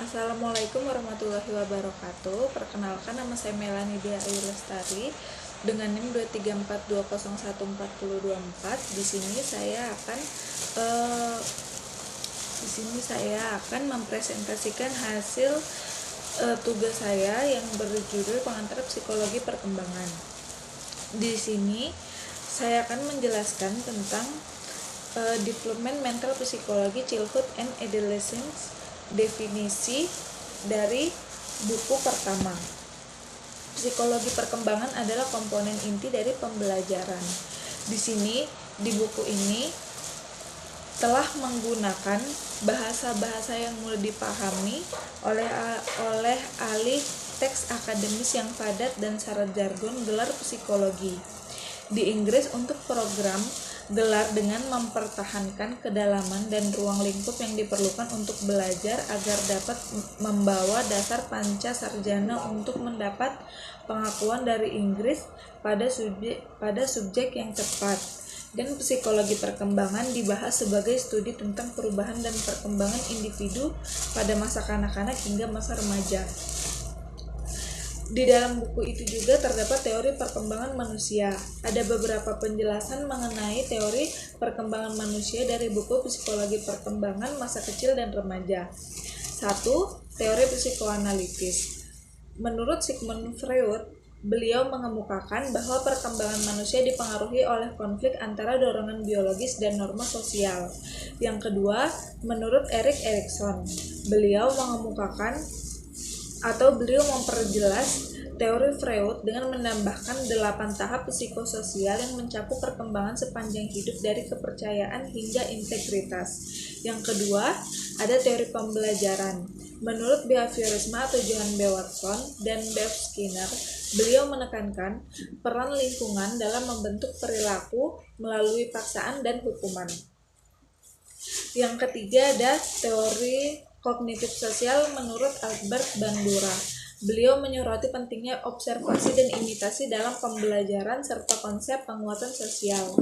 Assalamualaikum warahmatullahi wabarakatuh. Perkenalkan, nama saya Melani Dia Ayu Lestari dengan NIM 234201414. Di sini saya akan mempresentasikan hasil tugas saya yang berjudul Pengantar Psikologi Perkembangan. Di sini saya akan menjelaskan tentang Development Mental Psychology Childhood and Adolescence, definisi dari buku pertama. Psikologi perkembangan adalah komponen inti dari pembelajaran. Di sini, di buku ini telah menggunakan bahasa-bahasa yang mudah dipahami oleh ahli teks akademis yang padat dan syarat jargon gelar psikologi. Di Inggris untuk program gelar dengan mempertahankan kedalaman dan ruang lingkup yang diperlukan untuk belajar agar dapat membawa dasar panca sarjana untuk mendapat pengakuan dari Inggris pada subjek yang tepat. Dan psikologi perkembangan dibahas sebagai studi tentang perubahan dan perkembangan individu pada masa kanak-kanak hingga masa remaja. Di dalam buku itu juga terdapat teori perkembangan manusia. Ada beberapa penjelasan mengenai teori perkembangan manusia dari buku Psikologi Perkembangan Masa Kecil dan Remaja. 1. Teori psikoanalitis. Menurut Sigmund Freud, beliau mengemukakan bahwa perkembangan manusia dipengaruhi oleh konflik antara dorongan biologis dan norma sosial. Yang kedua, menurut Erik Erikson, beliau memperjelas teori Freud dengan menambahkan 8 tahap psikososial yang mencakup perkembangan sepanjang hidup dari kepercayaan hingga integritas. Yang kedua, ada teori pembelajaran. Menurut behaviorisme atau Johann B. Watson dan Bev Skinner, beliau menekankan peran lingkungan dalam membentuk perilaku melalui paksaan dan hukuman. Yang ketiga, ada teori kognitif sosial menurut Albert Bandura. Beliau menyoroti pentingnya observasi dan imitasi dalam pembelajaran serta konsep penguatan sosial.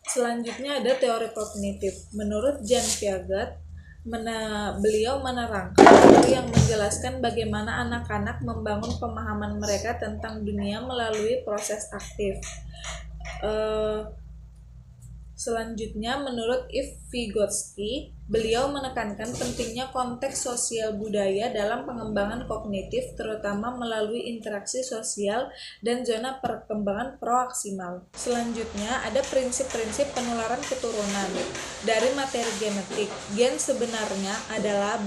Selanjutnya ada teori kognitif. Menurut Jan Piaget, beliau menerangkan teori yang menjelaskan bagaimana anak-anak membangun pemahaman mereka tentang dunia melalui proses aktif. Selanjutnya, menurut Yves Vygotsky, beliau menekankan pentingnya konteks sosial budaya dalam pengembangan kognitif, terutama melalui interaksi sosial dan zona perkembangan proeksimal. Selanjutnya, ada prinsip-prinsip penularan keturunan. Dari materi genetik, gen sebenarnya adalah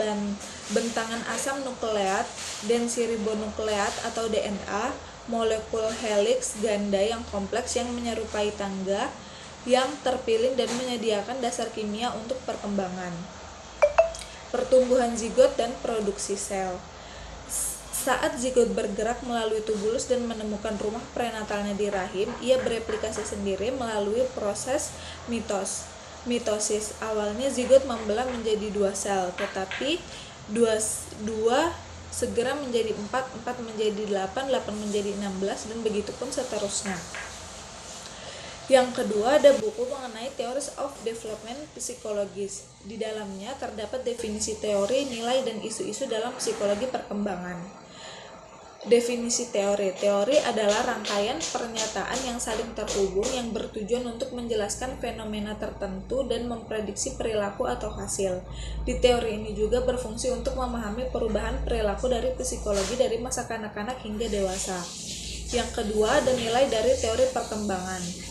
bentangan asam nukleat densiribonukleat atau DNA, molekul helix ganda yang kompleks yang menyerupai tangga yang terpilih dan menyediakan dasar kimia untuk perkembangan, pertumbuhan zigot dan produksi sel. Saat zigot bergerak melalui tubulus dan menemukan rumah prenatalnya di rahim, ia bereplikasi sendiri melalui proses mitosis. Awalnya zigot membelah menjadi 2 sel, tetapi 2 segera menjadi 4 menjadi 8 menjadi 16, dan begitu pun seterusnya. Yang kedua, ada buku mengenai Theories of Development Psychologist. Di dalamnya terdapat definisi teori, nilai, dan isu-isu dalam psikologi perkembangan. Definisi teori. Teori adalah rangkaian pernyataan yang saling terhubung yang bertujuan untuk menjelaskan fenomena tertentu dan memprediksi perilaku atau hasil. Di teori ini juga berfungsi untuk memahami perubahan perilaku dari psikologi dari masa kanak-kanak hingga dewasa. Yang kedua, ada nilai dari teori perkembangan.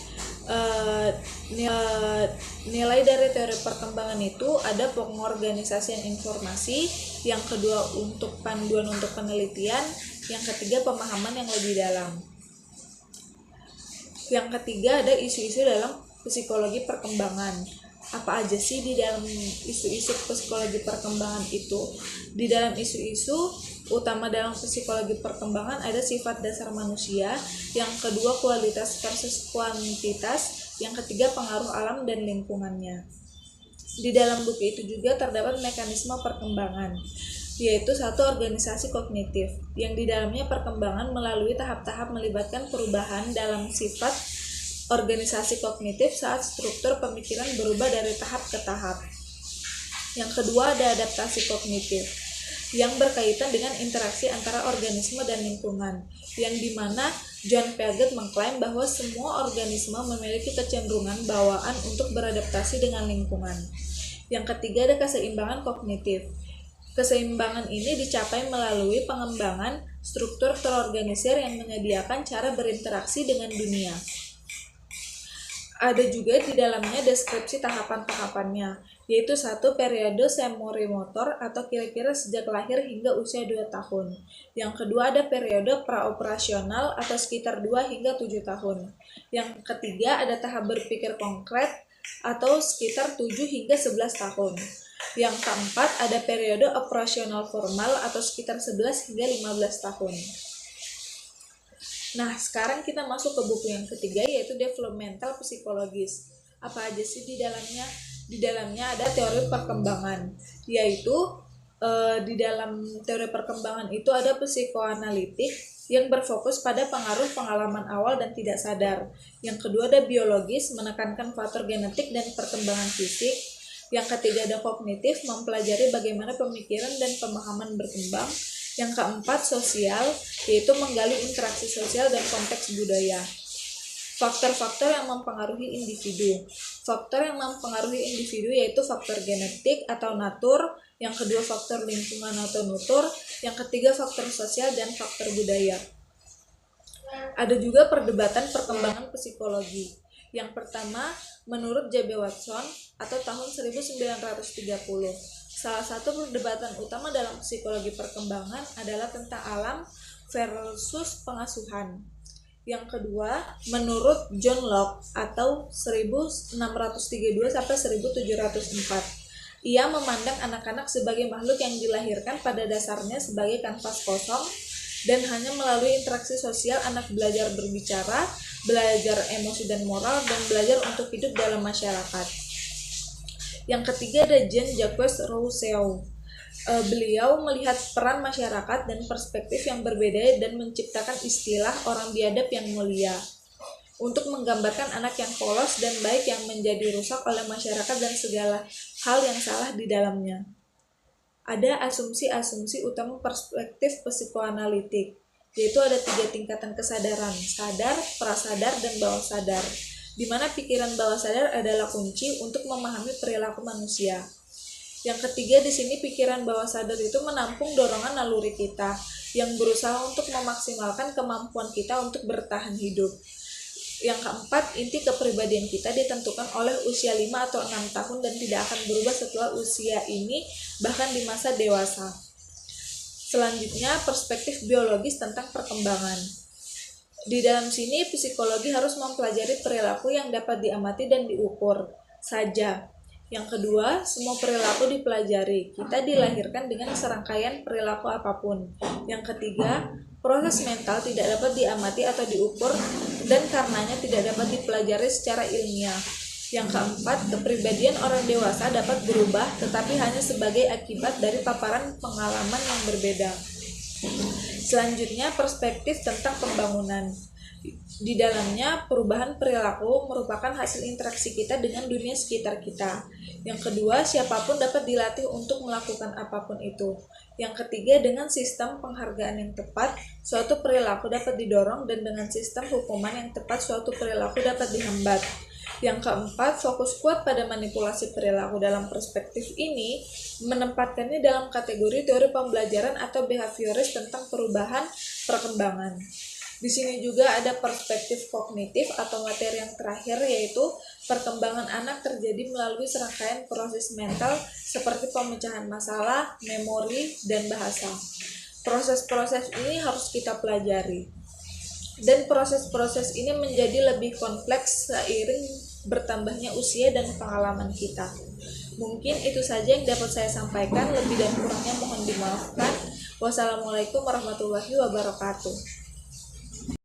Nilai dari teori perkembangan itu ada pengorganisasian informasi, yang kedua untuk panduan untuk penelitian, yang ketiga pemahaman yang lebih dalam. Yang ketiga ada isu-isu dalam psikologi perkembangan. Apa aja sih di dalam isu-isu psikologi perkembangan itu? Di dalam isu-isu utama dalam psikologi perkembangan ada sifat dasar manusia, yang kedua kualitas versus kuantitas, yang ketiga pengaruh alam dan lingkungannya. Di dalam buku itu juga terdapat mekanisme perkembangan, yaitu 1. Organisasi kognitif, yang di dalamnya perkembangan melalui tahap-tahap melibatkan perubahan dalam sifat organisasi kognitif saat struktur pemikiran berubah dari tahap ke tahap. Yang kedua ada adaptasi kognitif yang berkaitan dengan interaksi antara organisme dan lingkungan, yang dimana John Piaget mengklaim bahwa semua organisme memiliki kecenderungan bawaan untuk beradaptasi dengan lingkungan. Yang ketiga ada keseimbangan kognitif. Keseimbangan ini dicapai melalui pengembangan struktur terorganisir yang menyediakan cara berinteraksi dengan dunia. Ada juga di dalamnya deskripsi tahapan-tahapannya, yaitu 1. Periode semorimotor atau kira-kira sejak lahir hingga usia 2 tahun. Yang kedua ada periode praoperasional atau sekitar 2 hingga 7 tahun. Yang ketiga ada tahap berpikir konkret atau sekitar 7 hingga 11 tahun. Yang keempat ada periode operasional formal atau sekitar 11 hingga 15 tahun. Nah, sekarang kita masuk ke buku yang ketiga, yaitu developmental psikologis. Apa aja sih di dalamnya? Di dalamnya ada teori perkembangan, yaitu di dalam teori perkembangan itu ada psikoanalitik yang berfokus pada pengaruh pengalaman awal dan tidak sadar. Yang kedua ada biologis, menekankan faktor genetik dan perkembangan fisik. Yang ketiga ada kognitif, mempelajari bagaimana pemikiran dan pemahaman berkembang. Yang keempat sosial, yaitu menggali interaksi sosial dan konteks budaya. Faktor-faktor yang mempengaruhi individu. Faktor yang mempengaruhi individu yaitu faktor genetik atau natur, yang kedua faktor lingkungan atau nutur, yang ketiga faktor sosial dan faktor budaya. Ada juga perdebatan perkembangan psikologi. Yang pertama, menurut J.B. Watson atau tahun 1930. Salah satu perdebatan utama dalam psikologi perkembangan adalah tentang alam versus pengasuhan. Yang kedua, menurut John Locke atau 1632 sampai 1704. Ia memandang anak-anak sebagai makhluk yang dilahirkan pada dasarnya sebagai kanvas kosong dan hanya melalui interaksi sosial anak belajar berbicara, belajar emosi dan moral, dan belajar untuk hidup dalam masyarakat. Yang ketiga ada Jean-Jacques Rousseau. Beliau melihat peran masyarakat dan perspektif yang berbeda dan menciptakan istilah orang biadab yang mulia untuk menggambarkan anak yang polos dan baik yang menjadi rusak oleh masyarakat dan segala hal yang salah di dalamnya. Ada asumsi-asumsi utama perspektif psikoanalitik, yaitu ada 3 tingkatan kesadaran, sadar, prasadar, dan bawah sadar, di mana pikiran bawah sadar adalah kunci untuk memahami perilaku manusia. Yang ketiga di sini pikiran bawah sadar itu menampung dorongan naluri kita yang berusaha untuk memaksimalkan kemampuan kita untuk bertahan hidup. Yang keempat, inti kepribadian kita ditentukan oleh usia 5 atau 6 tahun dan tidak akan berubah setelah usia ini, bahkan di masa dewasa. Selanjutnya, perspektif biologis tentang perkembangan. Di dalam sini, psikologi harus mempelajari perilaku yang dapat diamati dan diukur saja. Yang kedua, semua perilaku dipelajari. Kita dilahirkan dengan serangkaian perilaku apapun. Yang ketiga, proses mental tidak dapat diamati atau diukur dan karenanya tidak dapat dipelajari secara ilmiah. Yang keempat, kepribadian orang dewasa dapat berubah tetapi hanya sebagai akibat dari paparan pengalaman yang berbeda. Selanjutnya, perspektif tentang pembangunan. Di dalamnya, perubahan perilaku merupakan hasil interaksi kita dengan dunia sekitar kita. Yang kedua, siapapun dapat dilatih untuk melakukan apapun itu. Yang ketiga, dengan sistem penghargaan yang tepat, suatu perilaku dapat didorong, dan dengan sistem hukuman yang tepat, suatu perilaku dapat dihambat. Yang keempat, fokus kuat pada manipulasi perilaku. Dalam perspektif ini, menempatkannya dalam kategori teori pembelajaran atau behavioris tentang perubahan perkembangan. Di sini juga ada perspektif kognitif atau materi yang terakhir, yaitu perkembangan anak terjadi melalui serangkaian proses mental seperti pemecahan masalah, memori, dan bahasa. Proses-proses ini harus kita pelajari. Dan proses-proses ini menjadi lebih kompleks seiring bertambahnya usia dan pengalaman kita. Mungkin itu saja yang dapat saya sampaikan, lebih dan kurangnya mohon dimaafkan. Wassalamualaikum warahmatullahi wabarakatuh.